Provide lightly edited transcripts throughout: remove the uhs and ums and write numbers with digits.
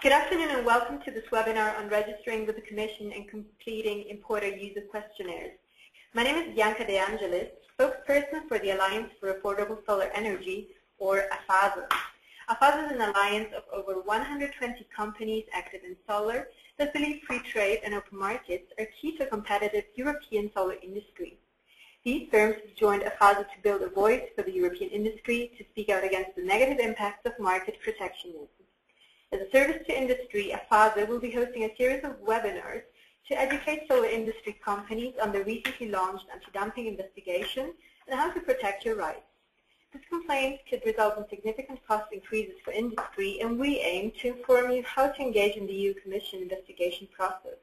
Good afternoon and welcome to this webinar on registering with the Commission and completing importer user questionnaires. My name is Bianca De Angelis, spokesperson for the Alliance for Affordable Solar Energy, or AFASA. AFASA is an alliance of over 120 companies active in solar that believe free trade and open markets are key to a competitive European solar industry. These firms have joined AFASA to build a voice for the European industry to speak out against the negative impacts of market protectionism. As a service to industry, AFASA will be hosting a series of webinars to educate solar industry companies on the recently launched anti-dumping investigation and how to protect your rights. This complaint could result in significant cost increases for industry, and we aim to inform you how to engage in the EU Commission investigation process,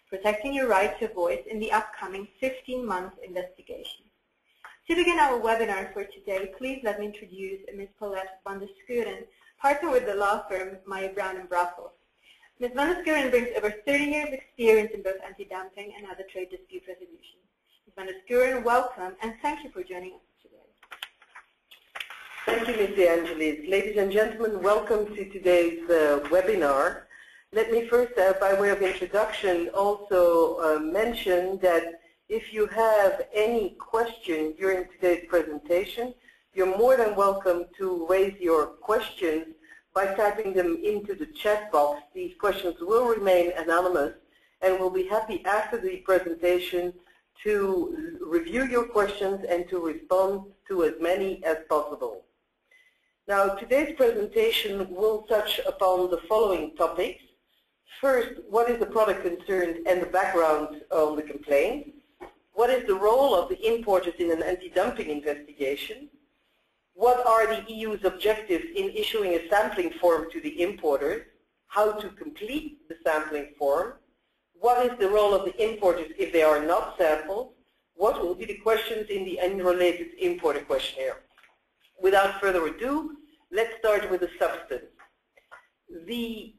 protecting your right to voice in the upcoming 15-month investigation. To begin our webinar for today, please let me introduce Ms. Paulette van der Schuren, partner with the law firm Meyer Brown in Brussels. Ms. van der Schuren brings over 30 years experience in both anti-dumping and other trade dispute resolution. Ms. van der Schuren, welcome and thank you for joining us today. Thank you, Ms. De Angelis. Ladies and gentlemen, welcome to today's webinar. Let me first, by way of introduction, also mention that if you have any questions during today's presentation, you're more than welcome to raise your questions by typing them into the chat box. These questions will remain anonymous, and we'll be happy after the presentation to review your questions and to respond to as many as possible. Now, today's presentation will touch upon the following topics. First, what is the product concerned and the background on the complaint? What is the role of the importers in an anti-dumping investigation? What are the EU's objectives in issuing a sampling form to the importers? How to complete the sampling form? What is the role of the importers if they are not sampled? What will be the questions in the unrelated importer questionnaire? Without further ado, let's start with the substance. The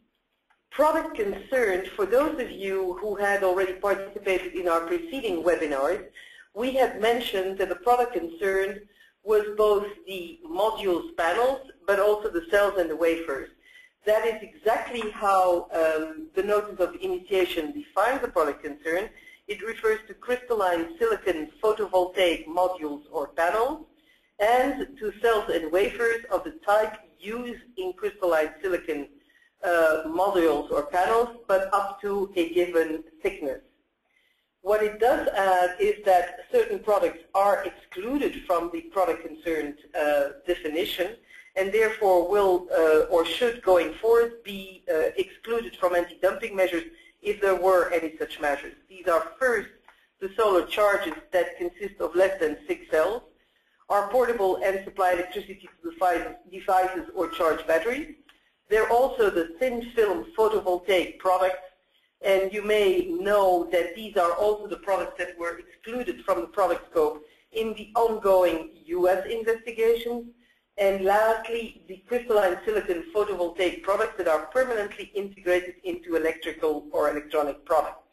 product concerned, for those of you who had already participated in our preceding webinars, we had mentioned that the product concerned was both the modules panels, but also the cells and the wafers. That is exactly how the notice of initiation defines the product concern. It refers to crystalline silicon photovoltaic modules or panels, and to cells and wafers of the type used in crystalline silicon modules or panels, but up to a given thickness. What it does add is that certain products are excluded from the product concerned definition, and therefore will or should going forward be excluded from anti-dumping measures if there were any such measures. These are first the solar charges that consist of less than 6 cells, are portable and supply electricity to devices or charge batteries. They're also the thin film photovoltaic products. And you may know that these are also the products that were excluded from the product scope in the ongoing US investigations. And lastly, the crystalline silicon photovoltaic products that are permanently integrated into electrical or electronic products.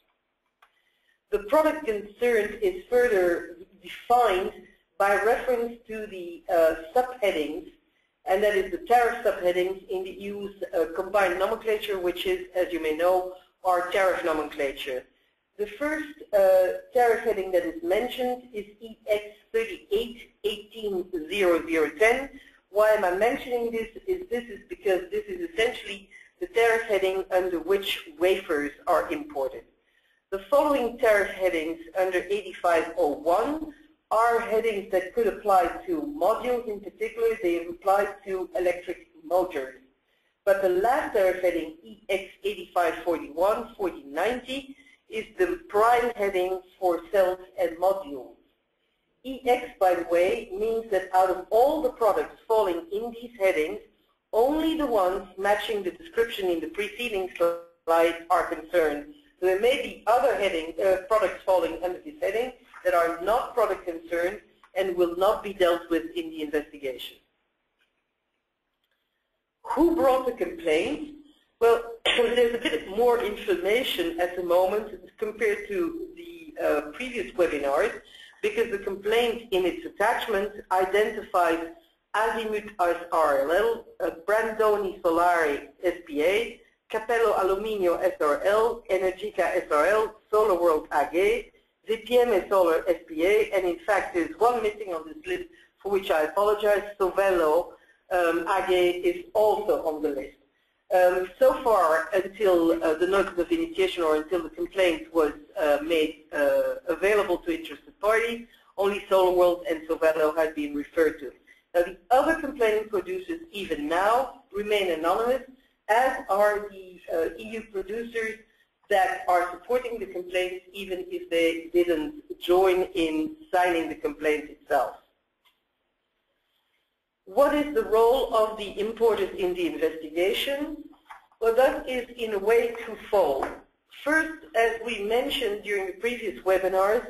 The product concerned is further defined by reference to the subheadings, and that is the tariff subheadings in the EU's combined nomenclature, which is, as you may know, our tariff nomenclature. The first tariff heading that is mentioned is EX38180010. Why am I mentioning this? This is because this is essentially the tariff heading under which wafers are imported. The following tariff headings under 8501 are headings that could apply to modules in particular. They apply to electric motors. But the last tariff heading, EX8541-4090, is the prime heading for cells and modules. EX, by the way, means that out of all the products falling in these headings, only the ones matching the description in the preceding slide are concerned. So there may be other products falling under this heading that are not product concerned and will not be dealt with in the investigation. Who brought the complaint? Well, there's a bit more information at the moment compared to the previous webinars, because the complaint in its attachment identifies Azimut RLL, Brandoni Solari SPA, Capello Aluminio SRL, Energica SRL, Solar World AG, ZPM Solar SPA, and in fact there's one missing on this list for which I apologize, Sovello AG is also on the list. So far, until the notice of initiation or until the complaint was made available to interested parties, only Solar World and Sovello had been referred to. Now, the other complaining producers, even now, remain anonymous, as are the EU producers that are supporting the complaints, even if they didn't join in signing the complaint itself. What is the role of the importers in the investigation? Well, that is in a way twofold. First, as we mentioned during the previous webinars,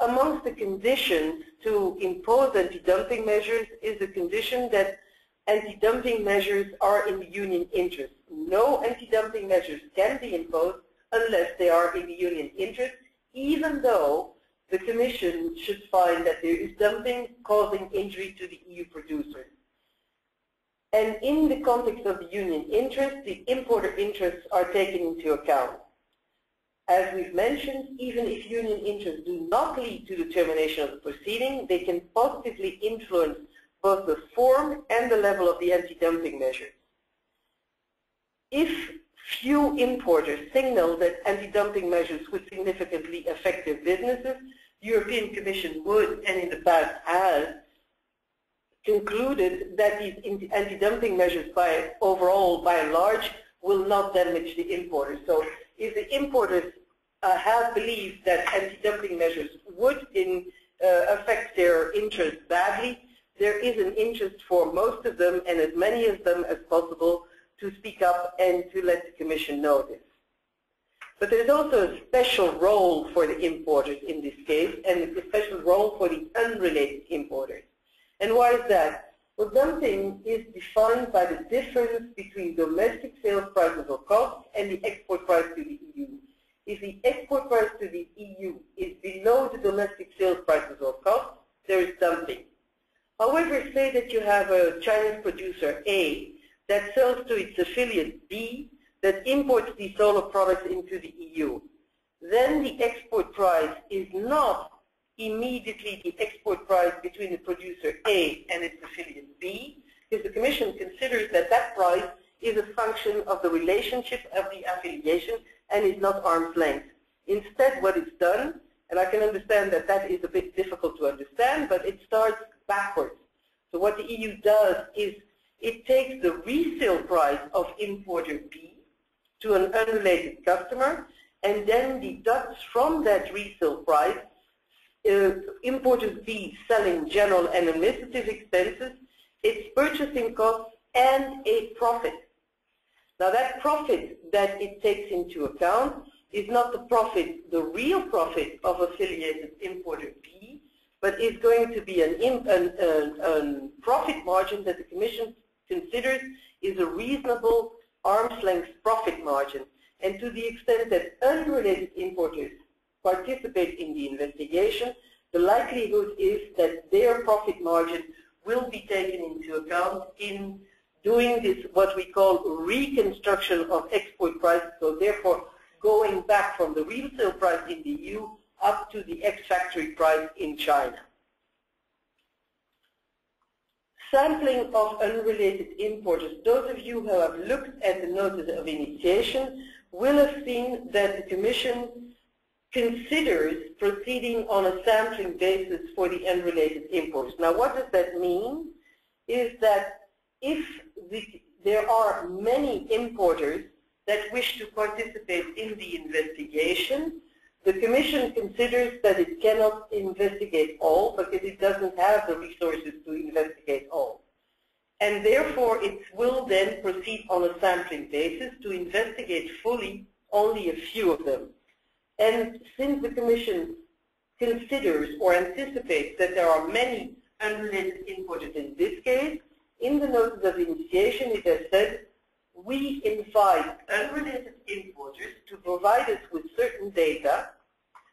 amongst the conditions to impose anti-dumping measures is the condition that anti-dumping measures are in the union interest. No anti-dumping measures can be imposed unless they are in the union interest, even though the Commission should find that there is dumping causing injury to the EU producers. And in the context of the union interest, the importer interests are taken into account. As we've mentioned, even if union interests do not lead to the termination of the proceeding, they can positively influence both the form and the level of the anti-dumping measures. If few importers signal that anti-dumping measures would significantly affect their businesses, the European Commission would, and in the past has, concluded that these anti-dumping measures overall, by and large, will not damage the importers. So if the importers have believed that anti-dumping measures would affect their interests badly, there is an interest for most of them, and as many of them as possible, to speak up and to let the Commission know this. But there's also a special role for the importers in this case, and a special role for the unrelated importers. And why is that? Well, dumping is defined by the difference between domestic sales prices or costs and the export price to the EU. If the export price to the EU is below the domestic sales prices or costs, there is dumping. However, say that you have a Chinese producer A that sells to its affiliate B that imports these solar products into the EU. Then the export price is not immediately the export price between the producer A and its affiliate B, because the Commission considers that that price is a function of the relationship of the affiliation and is not arm's length. Instead, what it's done, and I can understand that that is a bit difficult to understand, but it starts backwards. So what the EU does is it takes the resale price of importer B to an unrelated customer and then deducts from that resale price importer B selling general and administrative expenses, its purchasing costs, and a profit. Now that profit that it takes into account is not the profit, the real profit of affiliated importer B, but is going to be a profit margin that the Commission considers is a reasonable arm's length profit margin. And to the extent that unrelated importers participate in the investigation, the likelihood is that their profit margin will be taken into account in doing this, what we call reconstruction of export prices, so therefore going back from the resale price in the EU up to the ex-factory price in China. Sampling of unrelated importers. Those of you who have looked at the notice of initiation will have seen that the Commission considers proceeding on a sampling basis for the unrelated importers. Now what does that mean? Is that if there are many importers that wish to participate in the investigation, the Commission considers that it cannot investigate all because it doesn't have the resources to investigate all. And therefore it will then proceed on a sampling basis to investigate fully only a few of them. And since the Commission considers or anticipates that there are many unrelated importers in this case, in the notice of initiation it has said, we invite unrelated importers to provide us with certain data,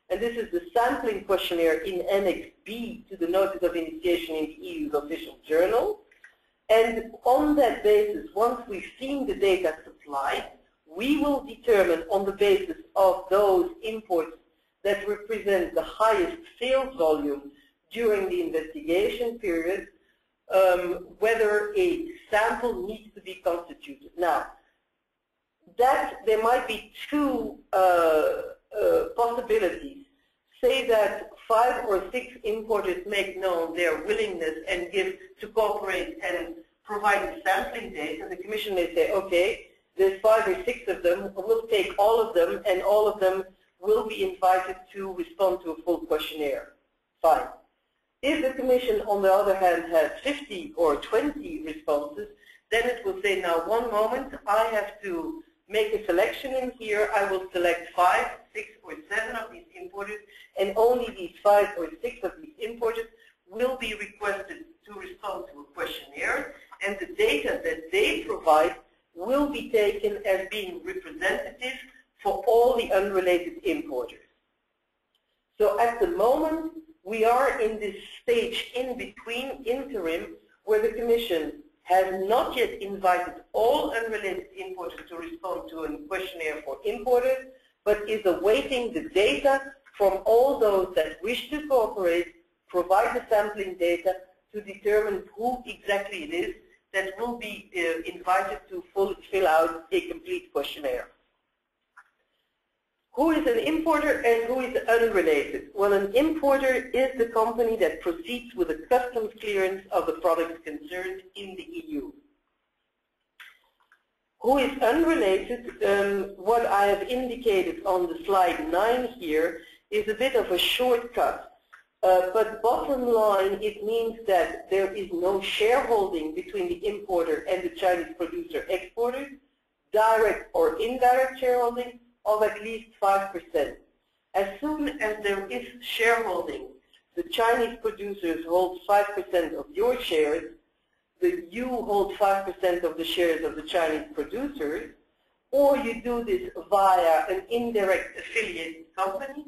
and this is the sampling questionnaire in Annex B to the notice of initiation in the EU's official journal. And on that basis, once we've seen the data supplied, we will determine on the basis of those imports that represent the highest sales volume during the investigation period, whether a sample needs to be constituted. Now, there might be two possibilities. Say that 5 or 6 importers make known their willingness and give to cooperate and provide the sampling data. The Commission may say, okay, there's 5 or 6 of them, we'll take all of them, and all of them will be invited to respond to a full questionnaire. Fine. If the Commission, on the other hand, has 50 or 20 responses, then it will say, now one moment, I have to make a selection in here. I will select 5, 6, or 7 of these importers, and only these 5 or 6 of these importers will be requested to respond to a questionnaire, and the data that they provide will be taken as being representative for all the unrelated importers. So at the moment, we are in this stage in between, interim, where the Commission has not yet invited all unrelated importers to respond to a questionnaire for importers, but is awaiting the data from all those that wish to cooperate, provide the sampling data to determine who exactly it is that will be invited to fill out a complete questionnaire. Who is an importer and who is unrelated? Well, an importer is the company that proceeds with the customs clearance of the products concerned in the EU. Who is unrelated? What I have indicated on the slide 9 here is a bit of a shortcut. But bottom line, it means that there is no shareholding between the importer and the Chinese producer-exporter, direct or indirect shareholding of at least 5%. As soon as there is shareholding, the Chinese producers hold 5% of your shares, you hold 5% of the shares of the Chinese producers, or you do this via an indirect affiliated company,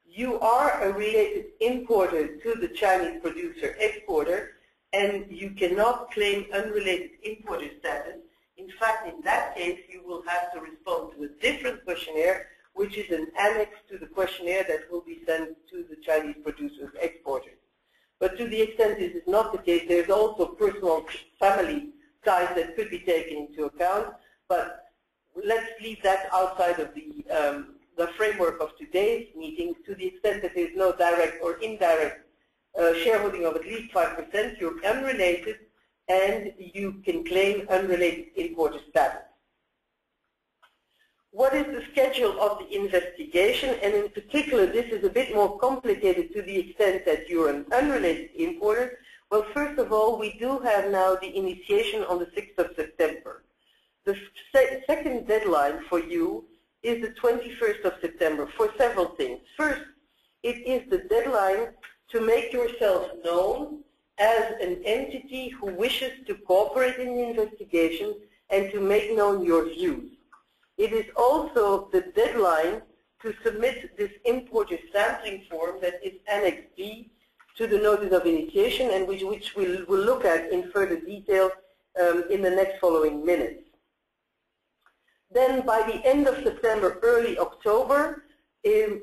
you are a related importer to the Chinese producer-exporter, and you cannot claim unrelated importer status. In fact, in that case, you will have to respond to a different questionnaire, which is an annex to the questionnaire that will be sent to the Chinese producers-exporters. But to the extent this is not the case, there's also personal family ties that could be taken into account, but let's leave that outside of the framework of today's meeting. To the extent that there is no direct or indirect shareholding of at least 5%, you're unrelated, and you can claim unrelated importer status. What is the schedule of the investigation? And in particular, this is a bit more complicated to the extent that you're an unrelated importer. Well, first of all, we do have now the initiation on the 6th of September. The second deadline for you is the 21st of September for several things. First, it is the deadline to make yourself known as an entity who wishes to cooperate in the investigation and to make known your views. It is also the deadline to submit this importer sampling form that is Annex B to the Notice of Initiation, and which we'll look at in further detail in the next following minutes. Then by the end of September, early October,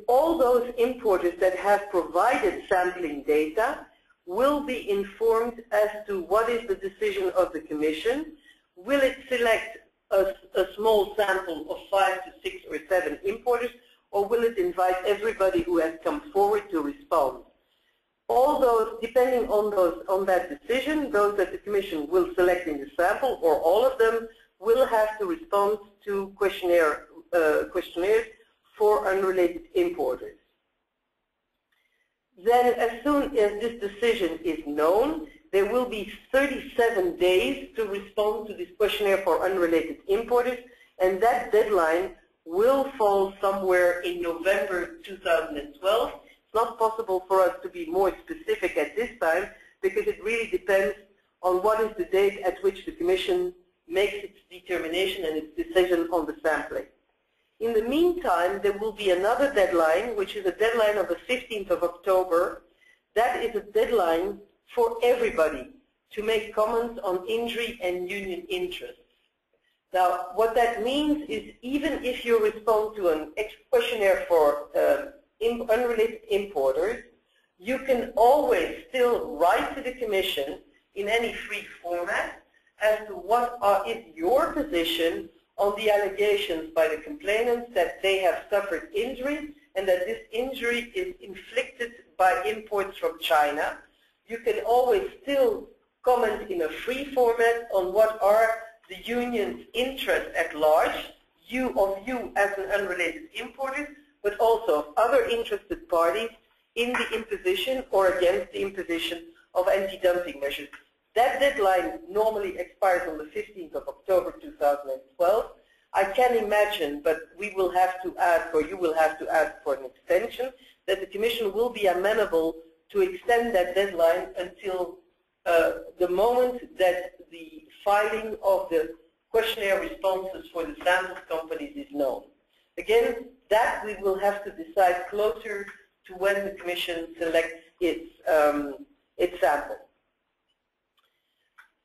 all those importers that have provided sampling data will be informed as to what is the decision of the Commission. Will it select a small sample of 5 to 6 or 7 importers, or will it invite everybody who has come forward to respond? All those, depending on that decision, those that the Commission will select in the sample, or all of them, will have to respond to questionnaires for unrelated importers. Then, as soon as this decision is known, there will be 37 days to respond to this questionnaire for unrelated importers, and that deadline will fall somewhere in November 2012. It's not possible for us to be more specific at this time, because it really depends on what is the date at which the Commission makes its determination and its decision on the sampling. In the meantime, there will be another deadline, which is a deadline of the 15th of October. That is a deadline for everybody to make comments on injury and union interests. Now, what that means is even if you respond to a questionnaire for unrelated importers, you can always still write to the Commission in any free format as to what is your position on the allegations by the complainants that they have suffered injury and that this injury is inflicted by imports from China. You can always still comment in a free format on what are the union's interests at large, you as an unrelated importer, but also of other interested parties in the imposition or against the imposition of anti-dumping measures. That deadline normally expires on the 15th of October 2012. I can imagine, but we will have to ask, or you will have to ask for an extension, that the Commission will be amenable to extend that deadline until the moment that the filing of the questionnaire responses for the samples companies is known. Again, that we will have to decide closer to when the Commission selects its sample.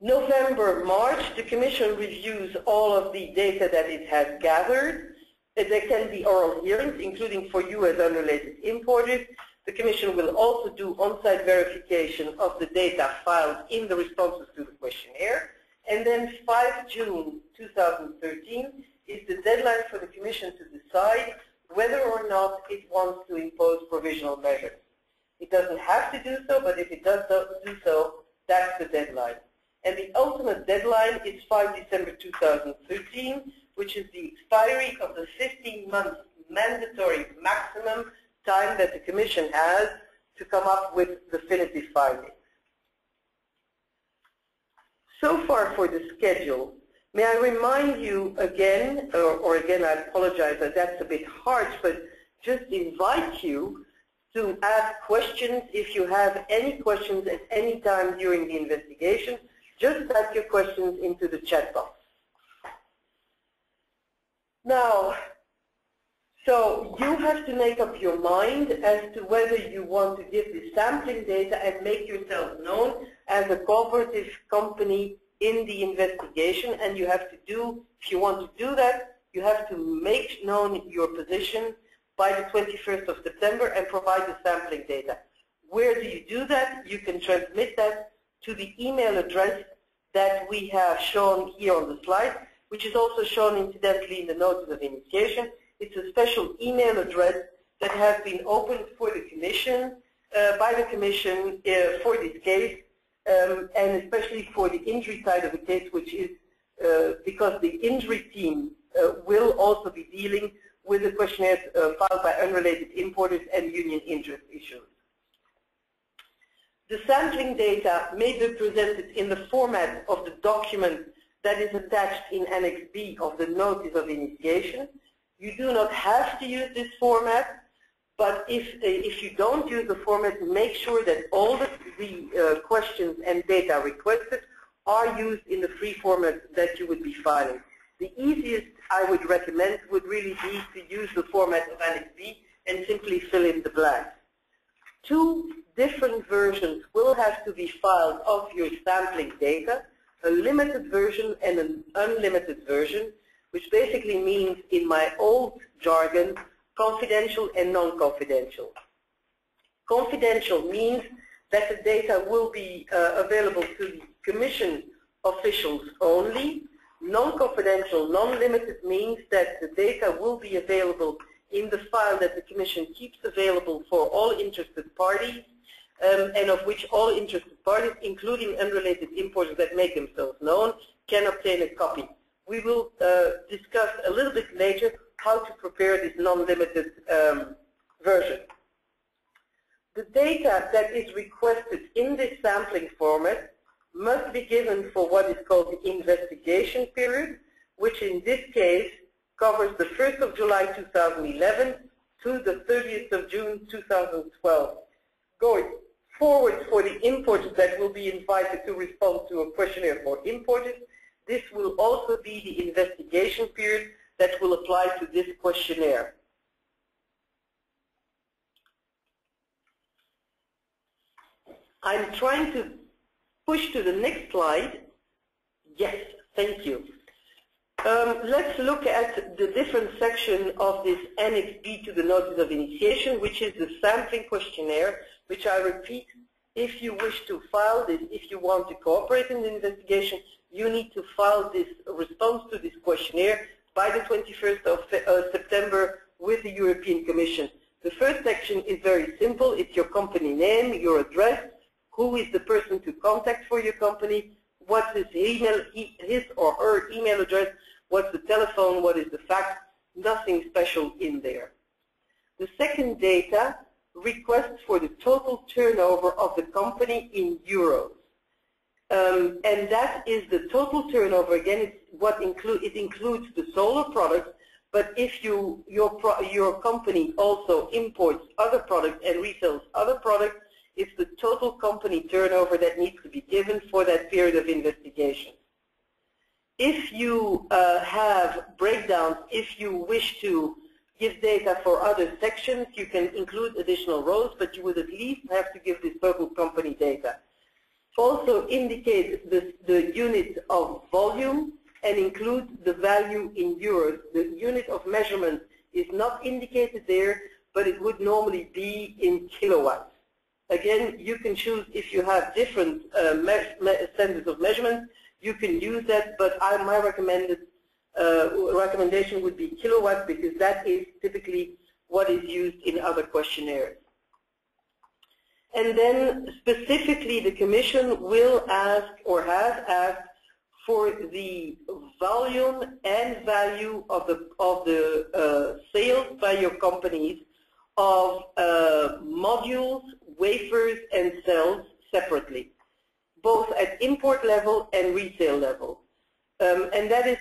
November, March, the Commission reviews all of the data that it has gathered. There can be oral hearings, including for you as unrelated importers. The Commission will also do on-site verification of the data filed in the responses to the questionnaire. And then 5 June 2013 is the deadline for the Commission to decide whether or not it wants to impose provisional measures. It doesn't have to do so, but if it does do so, that's the deadline. And the ultimate deadline is 5 December 2013, which is the expiry of the 15-month mandatory maximum time that the Commission has to come up with definitive findings. So far for the schedule. May I remind you again, or again I apologize that that's a bit harsh, but just invite you to ask questions if you have any questions at any time during the investigation. Just type your questions into the chat box. Now, so you have to make up your mind as to whether you want to give the sampling data and make yourself known as a cooperative company in the investigation, and you have to do, if you want to do that, you have to make known your position by the 21st of September and provide the sampling data. Where do you do that? You can transmit that to the email address that we have shown here on the slide, which is also shown incidentally in the notice of initiation. It's a special email address that has been opened for the Commission, by the Commission for this case, and especially for the injury side of the case, which is because the injury team will also be dealing with the questionnaires filed by unrelated importers and union interest issues. The sampling data may be presented in the format of the document that is attached in Annex B of the Notice of Initiation. You do not have to use this format, but if you don't use the format, make sure that all the questions and data requested are used in the free format that you would be filing. The easiest I would recommend would really be to use the format of Annex B and simply fill in the blanks. Two different versions will have to be filed of your sampling data, a limited version and an unlimited version, which basically means, in my old jargon, confidential and non-confidential. Confidential means that the data will be available to the Commission officials only. Non-confidential, non-limited means that the data will be available in the file that the Commission keeps available for all interested parties, and of which all interested parties, including unrelated importers that make themselves known, can obtain a copy. We will discuss a little bit later how to prepare this non-limited version. The data that is requested in this sampling format must be given for what is called the investigation period, which in this case covers the 1st of July 2011 to the 30th of June 2012. Going forward, for the importers that will be invited to respond to a questionnaire for importers, this will also be the investigation period that will apply to this questionnaire. I'm trying to push to the next slide. Yes, thank you. Let's look at the different section of this Annex B to the Notice of Initiation, which is the sampling questionnaire, which I repeat, if you wish to file this, if you want to cooperate in the investigation, you need to file this response to this questionnaire by the 21st of September with the European Commission. The first section is very simple. It's your company name, your address, who is the person to contact for your company, what's his email, his or her email address, what's the telephone, what is the fax, nothing special in there. The second data requests for the total turnover of the company in euros. And that is the total turnover. Again, it includes the solar products, but if your company also imports other products and resells other products, it's the total company turnover that needs to be given for that period of investigation. If you have breakdowns, if you wish to give data for other sections, you can include additional rows, but you would at least have to give this total company data. Also indicate the unit of volume and include the value in euros. The unit of measurement is not indicated there, but it would normally be in kilowatts. Again, you can choose if you have different standards of measurement, you can use that, but my recommendation would be kilowatts because that is typically what is used in other questionnaires. And then specifically the Commission will ask or has asked for the volume and value of the sales by your companies of modules, wafers and cells separately, both at import level and resale level. And that is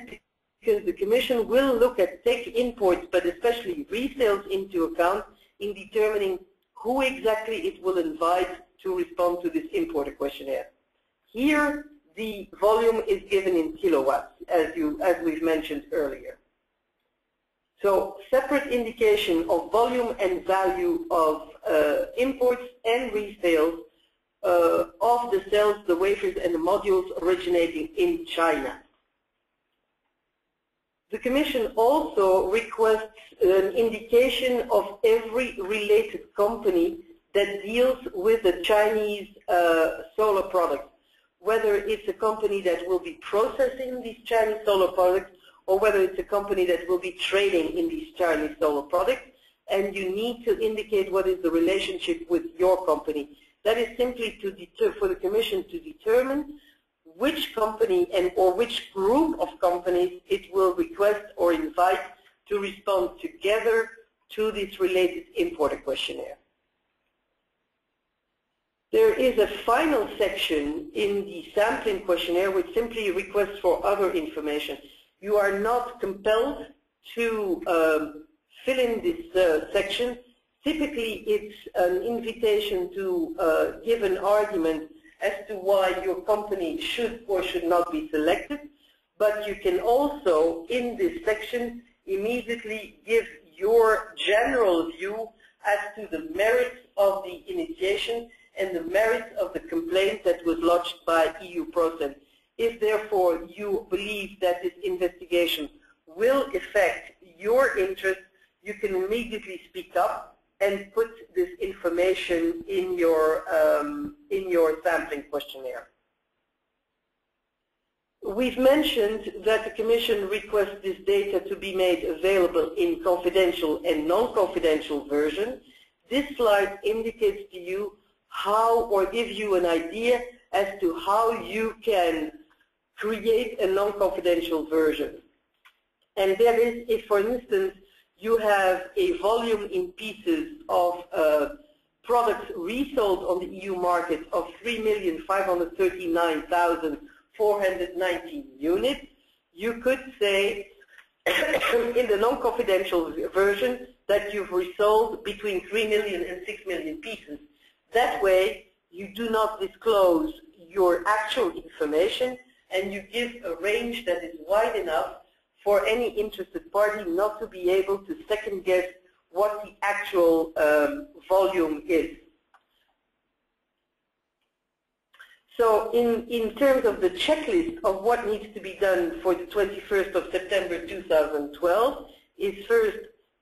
because the Commission will look at take imports, but especially resales into account in determining who exactly it will invite to respond to this importer questionnaire. Here, the volume is given in kilowatts, as we've mentioned earlier. So, separate indication of volume and value of imports and resales of the cells, the wafers and the modules originating in China. The Commission also requests an indication of every related company that deals with the Chinese solar products, whether it's a company that will be processing these Chinese solar products or whether it's a company that will be trading in these Chinese solar products, and you need to indicate what is the relationship with your company. That is simply for the Commission to determine which company or which group of companies it will request or invite to respond together to this related importer questionnaire. There is a final section in the sampling questionnaire which simply requests for other information. You are not compelled to fill in this section. Typically, it's an invitation to give an argument as to why your company should or should not be selected, but you can also, in this section, immediately give your general view as to the merits of the initiation and the merits of the complaint that was lodged by EU Process. If therefore you believe that this investigation will affect your interest, you can immediately speak up and put this information in your sampling questionnaire. We've mentioned that the Commission requests this data to be made available in confidential and non-confidential version. This slide indicates to you how, or gives you an idea as to how you can create a non-confidential version. And that is if, for instance, you have a volume in pieces of products resold on the EU market of 3,539,419 units, you could say in the non-confidential version that you've resold between 3 million and 6 million pieces. That way, you do not disclose your actual information and you give a range that is wide enough for any interested party not to be able to second guess what the actual volume is. So in terms of the checklist of what needs to be done for the 21st of September 2012 is first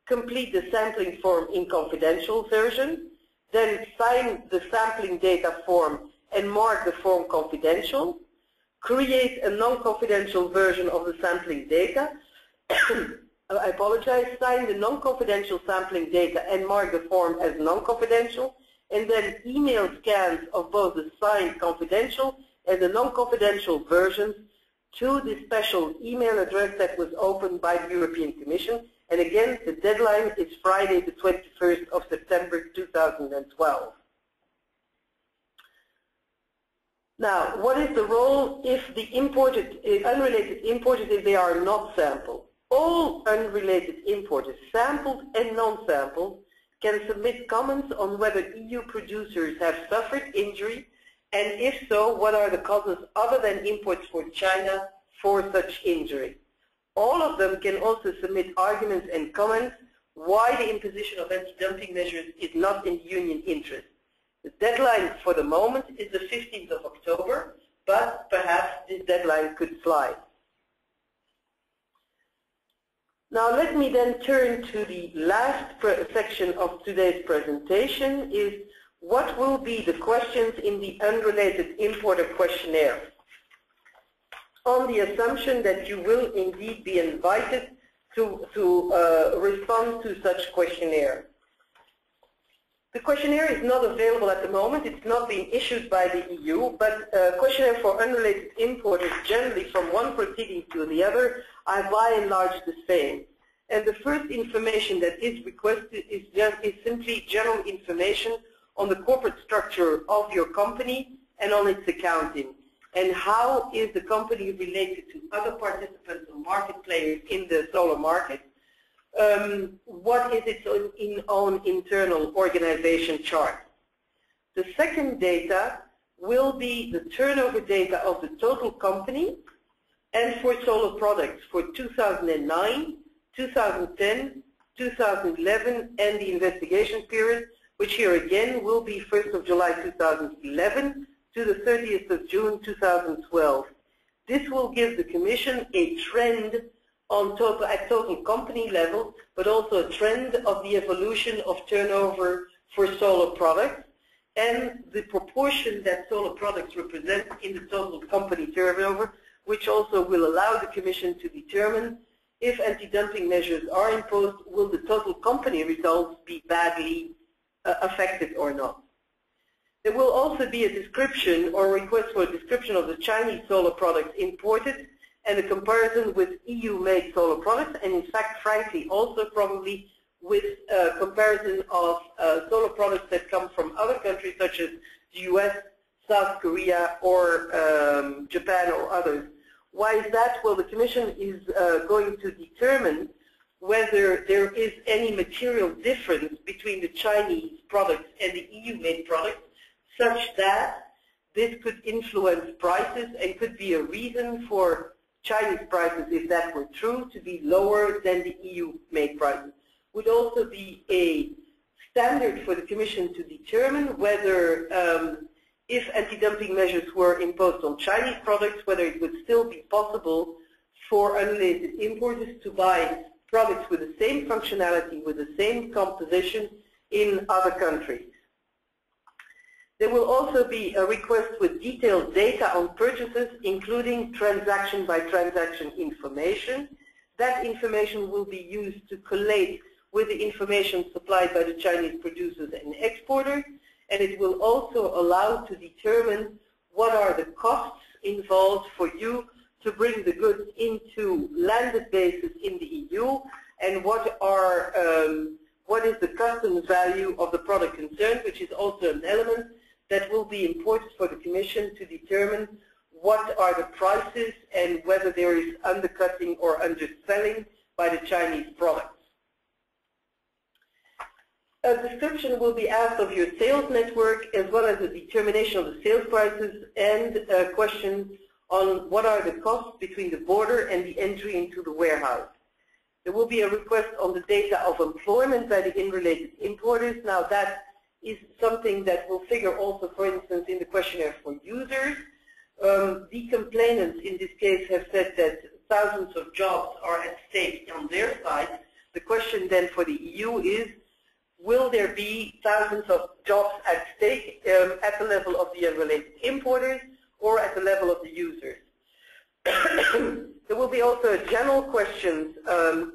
complete the sampling form in confidential version, then sign the sampling data form and mark the form confidential, create a non-confidential version of the sampling data, I apologize, sign the non-confidential sampling data and mark the form as non-confidential, and then email scans of both the signed confidential and the non-confidential versions to the special email address that was opened by the European Commission. And again, the deadline is Friday the 21st of September 2012. Now, what is the role if the unrelated importers, if they are not sampled? All unrelated importers, sampled and non-sampled, can submit comments on whether EU producers have suffered injury, and if so, what are the causes other than imports for China for such injury. All of them can also submit arguments and comments why the imposition of anti-dumping measures is not in the Union interest. The deadline for the moment is the 15th of October, but perhaps this deadline could slide. Now let me then turn to the last section of today's presentation, is what will be the questions in the unrelated importer questionnaire, on the assumption that you will indeed be invited to respond to such questionnaire. The questionnaire is not available at the moment. It's not being issued by the EU, but questionnaire for unrelated importers generally from one proceeding to the other are by and large the same. And the first information that is requested is simply general information on the corporate structure of your company and on its accounting. And how is the company related to other participants or market players in the solar market? What is its own internal organization chart? The second data will be the turnover data of the total company and for solar products for 2009, 2010, 2011 and the investigation period, which here again will be 1st of July 2011 to the 30th of June 2012. This will give the Commission a trend on at total company level, but also a trend of the evolution of turnover for solar products and the proportion that solar products represent in the total company turnover, which also will allow the Commission to determine if anti-dumping measures are imposed, will the total company results be badly affected or not. There will also be a description or request for a description of the Chinese solar products imported and a comparison with EU-made solar products, and in fact, frankly, also probably with a comparison of solar products that come from other countries such as the US, South Korea, or Japan or others. Why is that? Well, the Commission is going to determine whether there is any material difference between the Chinese products and the EU-made products, such that this could influence prices and could be a reason for Chinese prices, if that were true, to be lower than the EU-made prices. Would also be a standard for the Commission to determine whether, if anti-dumping measures were imposed on Chinese products, whether it would still be possible for unrelated importers to buy products with the same functionality, with the same composition in other countries. There will also be a request with detailed data on purchases, including transaction-by-transaction information. That information will be used to collate with the information supplied by the Chinese producers and exporters, and it will also allow to determine what are the costs involved for you to bring the goods into landed bases in the EU, and what is the customs value of the product concerned, which is also an element that will be important for the Commission to determine what are the prices and whether there is undercutting or underselling by the Chinese products. A description will be asked of your sales network, as well as a determination of the sales prices and a question on what are the costs between the border and the entry into the warehouse. There will be a request on the data of employment by the unrelated importers. Now that is something that will figure also, for instance, in the questionnaire for users. The complainants in this case have said that thousands of jobs are at stake on their side. The question then for the EU is, will there be thousands of jobs at stake at the level of the unrelated importers or at the level of the users? There will be also general questions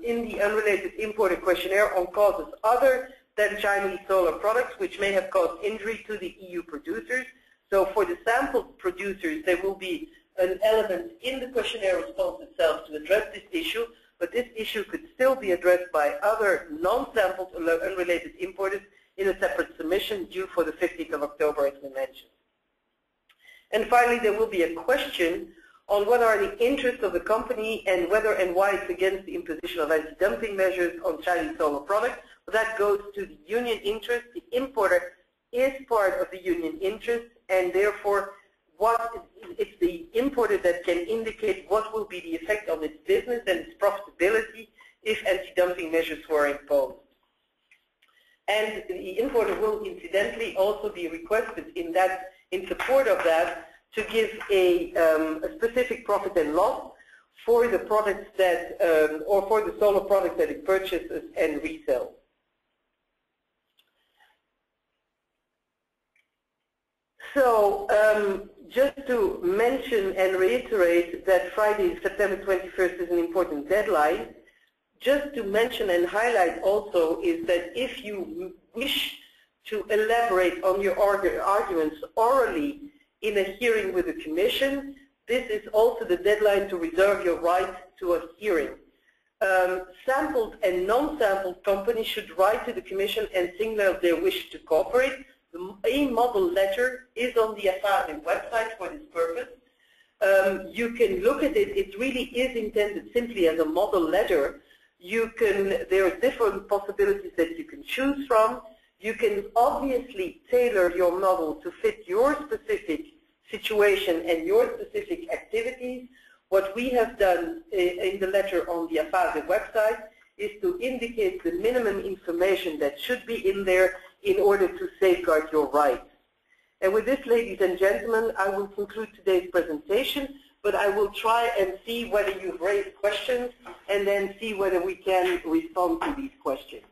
in the unrelated importer questionnaire on causes other than Chinese solar products which may have caused injury to the EU producers. So for the sampled producers, there will be an element in the questionnaire response itself to address this issue, but this issue could still be addressed by other non-sampled unrelated importers in a separate submission due for the 15th of October, as we mentioned. And finally, there will be a question on what are the interests of the company and whether and why it's against the imposition of anti-dumping measures on Chinese solar products. But that goes to the union interest. The importer is part of the union interest, and therefore it's the importer that can indicate what will be the effect on its business and its profitability if anti-dumping measures were imposed. And the importer will incidentally also be requested in support of that to give a specific profit and loss for the products that, or for the solar products that it purchases and resells. So just to mention and reiterate that Friday, September 21st is an important deadline. Just to mention and highlight also is that if you wish to elaborate on your arguments orally in a hearing with the Commission, this is also the deadline to reserve your right to a hearing. Sampled and non-sampled companies should write to the Commission and signal their wish to cooperate. A model letter is on the AFADE website for this purpose. You can look at it. It really is intended simply as a model letter. There are different possibilities that you can choose from. You can obviously tailor your model to fit your specific situation and your specific activities. What we have done in the letter on the AFADE website is to indicate the minimum information that should be in there in order to safeguard your rights. And with this, ladies and gentlemen, I will conclude today's presentation, but I will try and see whether you've raised questions and then see whether we can respond to these questions.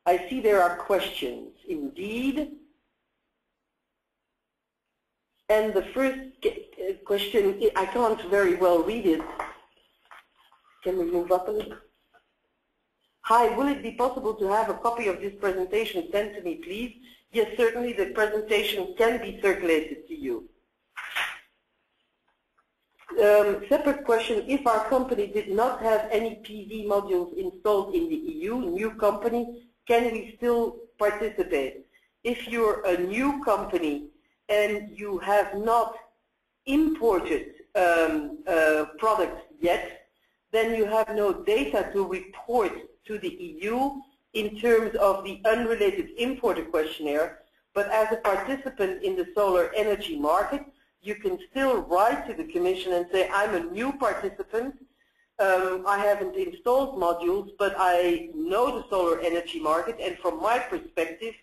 I see there are questions, indeed. And the first question, I can't very well read it. Can we move up a little? Hi, will it be possible to have a copy of this presentation sent to me, please? Yes, certainly the presentation can be circulated to you. Separate question, if our company did not have any PV modules installed in the EU, new company, can we still participate? If you're a new company and you have not imported products yet, then you have no data to report to the EU in terms of the unrelated importer questionnaire, but as a participant in the solar energy market, you can still write to the Commission and say, I'm a new participant, I haven't installed modules, but I know the solar energy market, and from my perspective,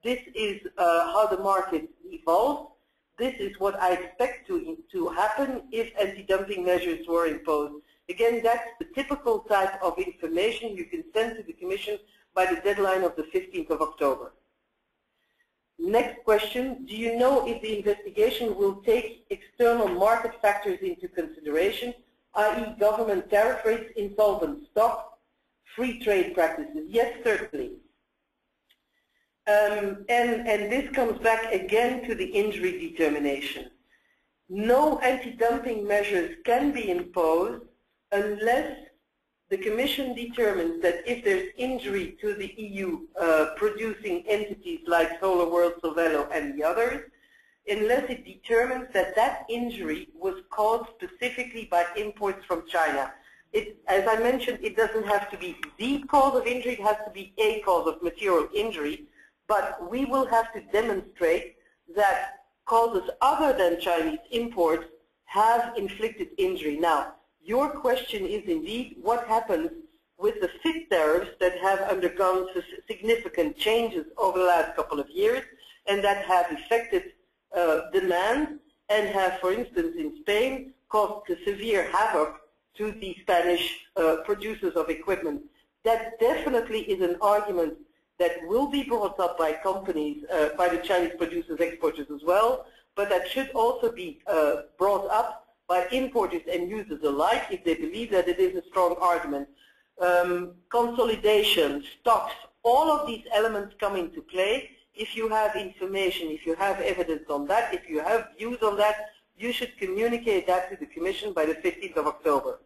this is how the market evolves. This is what I expect to happen if anti-dumping measures were imposed. Again, that's the typical type of information you can send to the Commission by the deadline of the 15th of October. Next question, do you know if the investigation will take external market factors into consideration, i.e. government tariff rates, insolvent stock, free trade practices? Yes, certainly. And this comes back again to the injury determination. No anti-dumping measures can be imposed unless the Commission determines that if there's injury to the EU producing entities like Solar World, Solvello, and the others, unless it determines that that injury was caused specifically by imports from China. As I mentioned, it doesn't have to be the cause of injury, it has to be a cause of material injury, but we will have to demonstrate that causes other than Chinese imports have inflicted injury. Now, your question is indeed what happens with the FIT tariffs that have undergone significant changes over the last couple of years and that have affected demand and have, for instance, in Spain, caused severe havoc to the Spanish producers of equipment. That definitely is an argument that will be brought up by companies, by the Chinese producers, exporters as well, but that should also be brought up by importers and users alike if they believe that it is a strong argument. Consolidation, stocks, all of these elements come into play. If you have information, if you have evidence on that, if you have views on that, you should communicate that to the Commission by the 15th of October.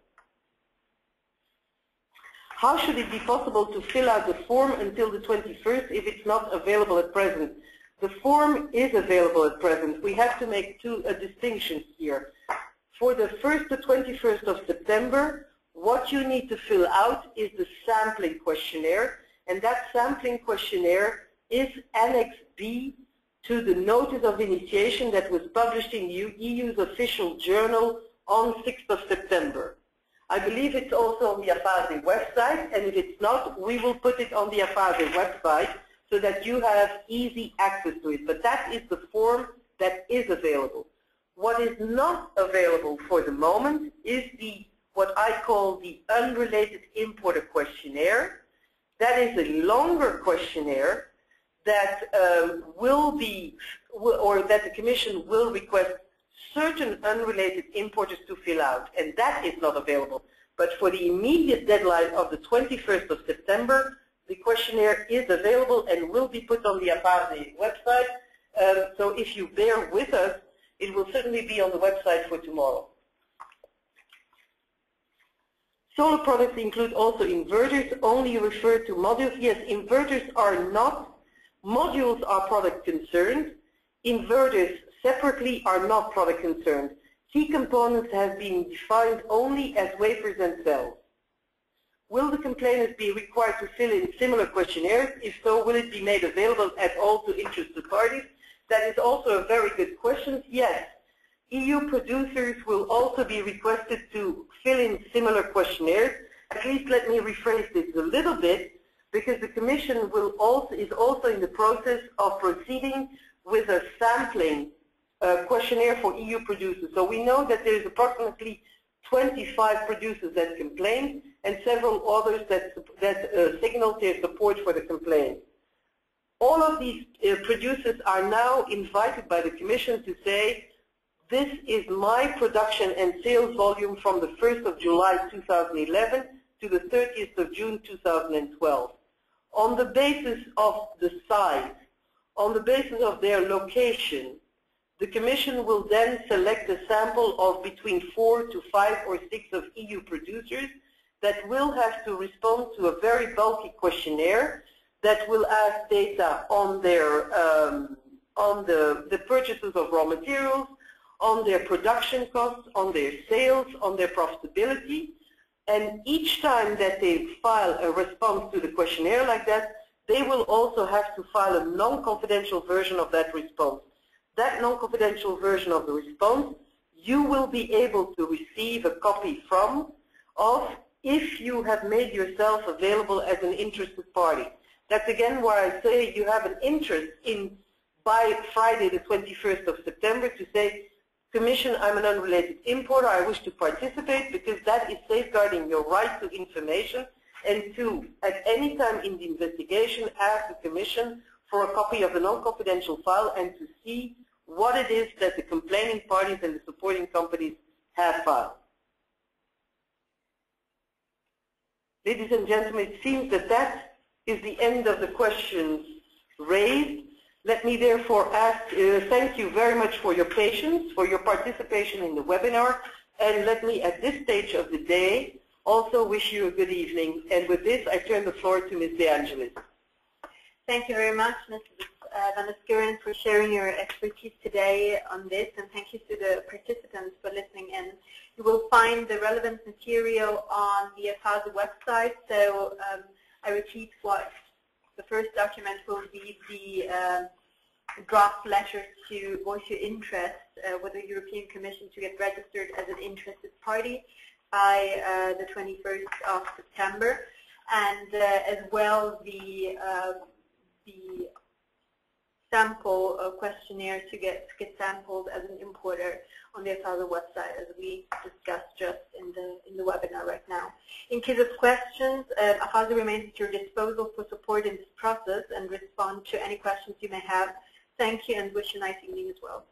How should it be possible to fill out the form until the 21st if it's not available at present? The form is available at present. We have to make two distinctions here. For the 1st to 21st of September, what you need to fill out is the sampling questionnaire, and that sampling questionnaire is Annex B to the Notice of Initiation that was published in the EU's official journal on 6th of September. I believe it's also on the AFASE website, and if it's not, we will put it on the AFASE website so that you have easy access to it. But that is the form that is available. What is not available for the moment is what I call the unrelated importer questionnaire. That is a longer questionnaire that that the Commission will request certain unrelated importers to fill out, and that is not available. But for the immediate deadline of the 21st of September, the questionnaire is available and will be put on the AFASE website. So if you bear with us, it will certainly be on the website for tomorrow. Solar products include also inverters, only refer to modules. Yes, inverters are not. Modules are product concerned. Inverters separately are not product concerned. Key components have been defined only as wafers and cells. Will the complainants be required to fill in similar questionnaires? If so, will it be made available at all to interested parties? That is also a very good question. Yes. EU producers will also be requested to fill in similar questionnaires. At least let me rephrase this a little bit, because the Commission is also in the process of proceeding with a sampling questionnaire for EU producers. So we know that there is approximately 25 producers that complained and several others that signaled their support for the complaint. All of these producers are now invited by the Commission to say, this is my production and sales volume from the 1st of July 2011 to the 30th of June 2012. On the basis of the size, on the basis of their location, the Commission will then select a sample of between 4 to 5 or 6 of EU producers that will have to respond to a very bulky questionnaire that will ask data on their on the purchases of raw materials, on their production costs, on their sales, on their profitability. And each time that they file a response to the questionnaire like that, they will also have to file a non-confidential version of that response. That non-confidential version of the response, you will be able to receive a copy of if you have made yourself available as an interested party. That's again why I say you have an interest in, by Friday the 21st of September, to say, Commission, I'm an unrelated importer, I wish to participate, because that is safeguarding your right to information, and to, at any time in the investigation, ask the Commission for a copy of the non-confidential file and to see what it is that the complaining parties and the supporting companies have filed. Ladies and gentlemen, it seems that that is the end of the questions raised. Let me therefore ask, thank you very much for your patience, for your participation in the webinar, and let me at this stage of the day also wish you a good evening. And with this, I turn the floor to Ms. De Angelis. Thank you very much, Mrs. Van der Skuren, for sharing your expertise today on this, and thank you to the participants for listening in. You will find the relevant material on the AFASE website, so I repeat what the first document will be the draft letter to voice your interest with the European Commission to get registered as an interested party by the 21st of September. and as well the sample questionnaire to get sampled as an importer on the AFASA website, as we discussed just in the webinar right now. In case of questions, AFASA remains at your disposal for support in this process and respond to any questions you may have. Thank you and wish you a nice evening as well.